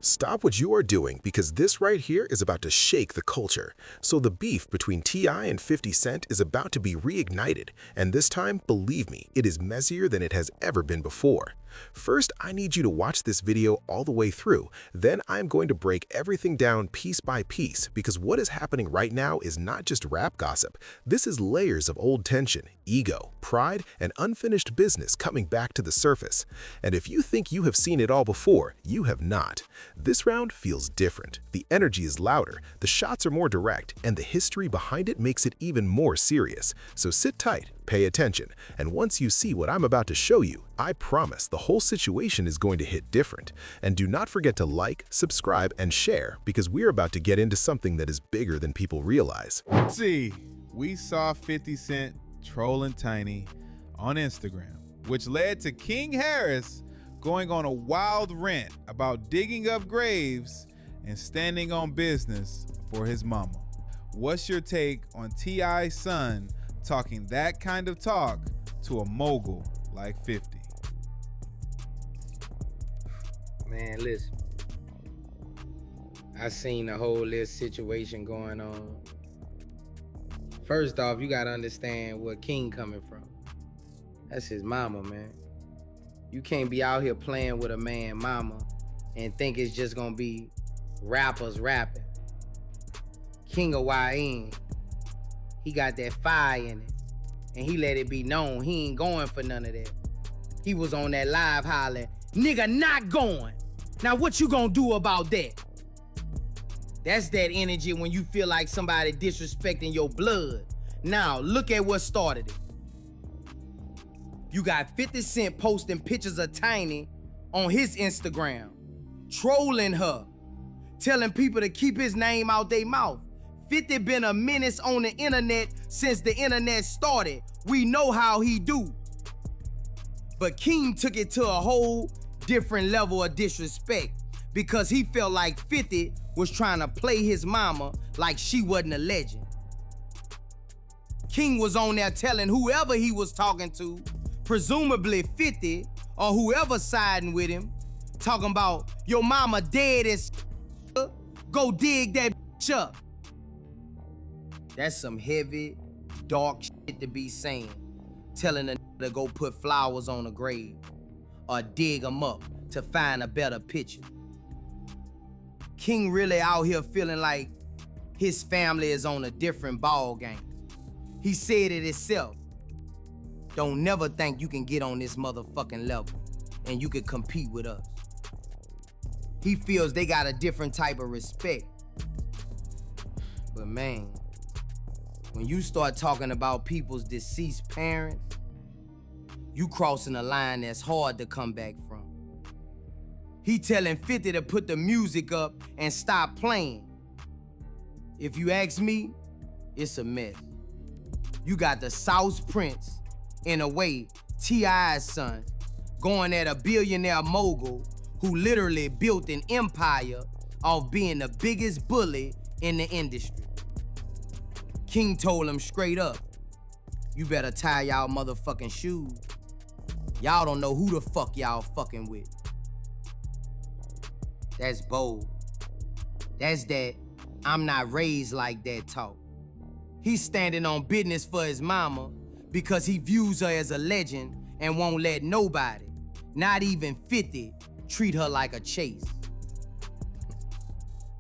Stop what you are doing because this right here is about to shake the culture. So the beef between T.I. and 50 Cent is about to be reignited, and this time, believe me, it is messier than it has ever been before. First, I need you to watch this video all the way through. Then I'm going to break everything down piece by piece because what is happening right now is not just rap gossip. This is layers of old tension, ego, pride, and unfinished business coming back to the surface. And if you think you have seen it all before, you have not. This round feels different. The energy is louder, the shots are more direct, and the history behind it makes it even more serious. So sit tight, pay attention, and once you see what I'm about to show you, I promise the whole situation is going to hit different. And do not forget to like, subscribe, and share because we're about to get into something that is bigger than people realize. See, we saw 50 Cent trolling Tiny on Instagram, which led to King Harris going on a wild rant about digging up graves and standing on business for his mama. What's your take on T.I.'s son talking that kind of talk to a mogul like 50? Man, listen. I seen the whole little situation going on. First off, you gotta understand where King coming from. That's his mama, man. You can't be out here playing with a man mama and think it's just gonna be rappers rapping. King of YN, he got that fire in it. And he let it be known he ain't going for none of that. He was on that live hollering, nigga not going. Now what you gonna do about that? That's that energy when you feel like somebody disrespecting your blood. Now look at what started it. You got 50 Cent posting pictures of Tiny on his Instagram, trolling her, telling people to keep his name out their mouth. 50 been a menace on the internet since the internet started. We know how he do. But King took it to a whole different level of disrespect because he felt like 50 was trying to play his mama like she wasn't a legend. King was on there telling whoever he was talking to, presumably 50 or whoever siding with him, talking about your mama dead as go dig that up. That's some heavy, dark shit to be saying. Telling a to go put flowers on a grave or dig them up to find a better picture. King really out here feeling like his family is on a different ball game. He said it himself. Don't never think you can get on this motherfucking level and you can compete with us. He feels they got a different type of respect. But man, when you start talking about people's deceased parents, you crossing a line that's hard to come back from. He telling 50 to put the music up and stop playing. If you ask me, it's a mess. You got the South Prince, in a way, T.I.'s son, going at a billionaire mogul who literally built an empire off being the biggest bully in the industry. King told him straight up, you better tie y'all motherfucking shoes. Y'all don't know who the fuck y'all fucking with. That's bold. That's that I'm not raised like that talk. He's standing on business for his mama because he views her as a legend and won't let nobody, not even 50, treat her like a chase.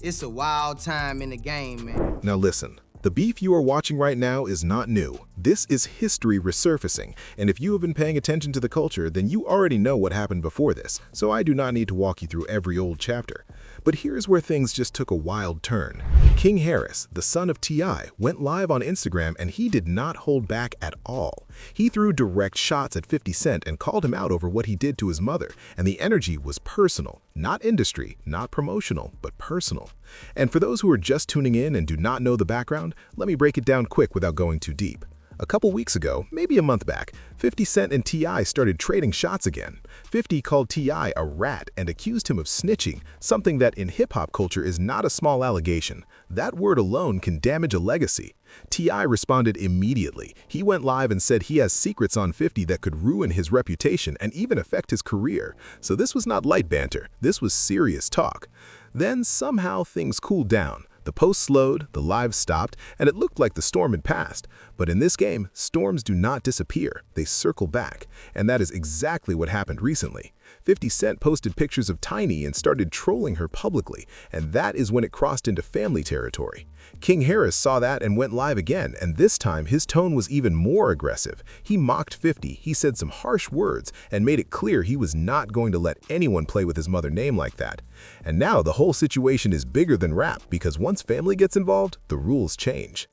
It's a wild time in the game, man. Now listen. The beef you are watching right now is not new. This is history resurfacing, and if you have been paying attention to the culture, then you already know what happened before this, so I do not need to walk you through every old chapter. But here's where things just took a wild turn. King Harris, the son of T.I., went live on Instagram and he did not hold back at all. He threw direct shots at 50 Cent and called him out over what he did to his mother, and the energy was personal, not industry, not promotional, but personal. And for those who are just tuning in and do not know the background, let me break it down quick without going too deep. A couple weeks ago, maybe a month back, 50 Cent and T.I. started trading shots again. 50 called T.I. a rat and accused him of snitching, something that in hip-hop culture is not a small allegation. That word alone can damage a legacy. T.I. responded immediately. He went live and said he has secrets on 50 that could ruin his reputation and even affect his career. So this was not light banter, this was serious talk. Then somehow things cooled down. The post slowed, the live stopped, and it looked like the storm had passed. But in this game, storms do not disappear, they circle back. And that is exactly what happened recently. 50 Cent posted pictures of Tiny and started trolling her publicly, and that is when it crossed into family territory. King Harris saw that and went live again, and this time his tone was even more aggressive. He mocked 50, he said some harsh words, and made it clear he was not going to let anyone play with his mother's name like that. And now the whole situation is bigger than rap, because once family gets involved, the rules change.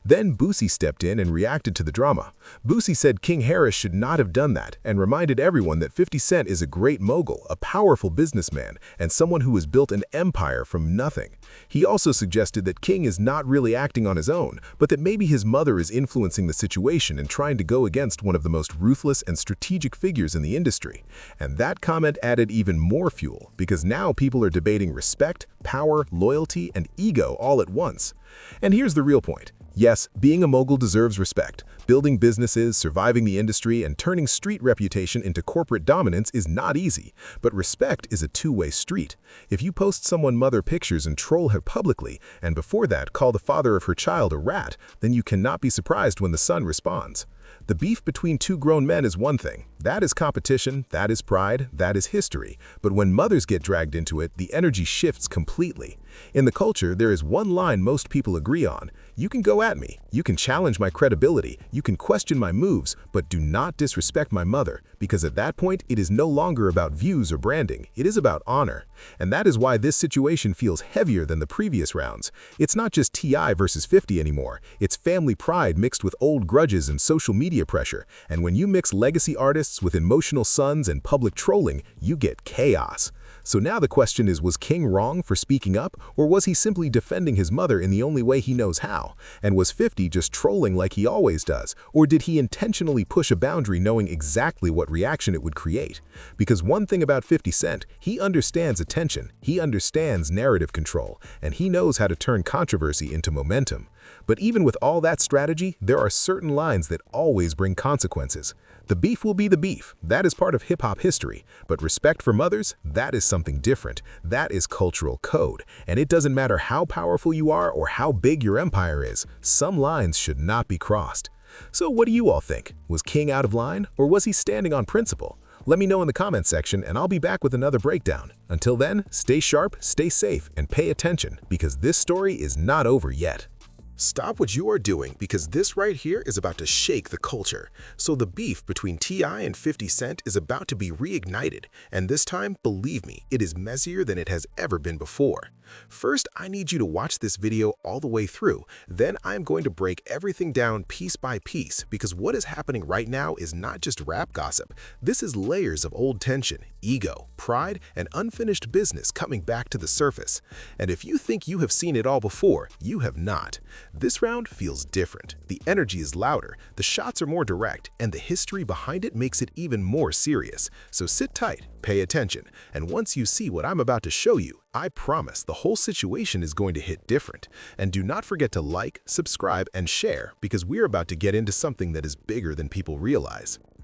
Then Boosie stepped in and reacted to the drama. Boosie said King Harris should not have done that and reminded everyone that 50 Cent is a great mogul, a powerful businessman, and someone who has built an empire from nothing. He also suggested that King is not really acting on his own, but that maybe his mother is influencing the situation and trying to go against one of the most ruthless and strategic figures in the industry. And that comment added even more fuel, because now people are debating respect, power, loyalty, and ego all at once. And here's the real point. Yes, being a mogul deserves respect. Building businesses, surviving the industry, and turning street reputation into corporate dominance is not easy, but respect is a two-way street. If you post someone's mother pictures and troll her publicly, and before that call the father of her child a rat, then you cannot be surprised when the son responds. The beef between two grown men is one thing. That is competition, that is pride, that is history. But when mothers get dragged into it, the energy shifts completely. In the culture, there is one line most people agree on. You can go at me, you can challenge my credibility, you can question my moves, but do not disrespect my mother, because at that point, it is no longer about views or branding, it is about honor. And that is why this situation feels heavier than the previous rounds. It's not just T.I. versus 50 anymore, it's family pride mixed with old grudges and social media pressure. And when you mix legacy artists with emotional sons and public trolling, you get chaos. So now the question is, was King wrong for speaking up, or was he simply defending his mother in the only way he knows how? And was 50 just trolling like he always does, or did he intentionally push a boundary knowing exactly what reaction it would create? Because one thing about 50 Cent, he understands attention, he understands narrative control, and he knows how to turn controversy into momentum. But even with all that strategy, there are certain lines that always bring consequences. The beef will be the beef, that is part of hip-hop history, but respect for mothers, that is something different. That is cultural code, and it doesn't matter how powerful you are or how big your empire is, some lines should not be crossed. So what do you all think? Was King out of line, or was he standing on principle? Let me know in the comments section, and I'll be back with another breakdown. Until then, stay sharp, stay safe, and pay attention, because this story is not over yet. Stop what you are doing, because this right here is about to shake the culture. So the beef between T.I. and 50 Cent is about to be reignited, and this time, believe me, it is messier than it has ever been before. First, I need you to watch this video all the way through. Then I'm going to break everything down piece by piece, because what is happening right now is not just rap gossip. This is layers of old tension, ego, pride, and unfinished business coming back to the surface. And if you think you have seen it all before, you have not. This round feels different. The energy is louder, the shots are more direct, and the history behind it makes it even more serious. So sit tight, pay attention, and once you see what I'm about to show you, I promise the whole situation is going to hit different. And do not forget to like, subscribe, and share, because we're about to get into something that is bigger than people realize.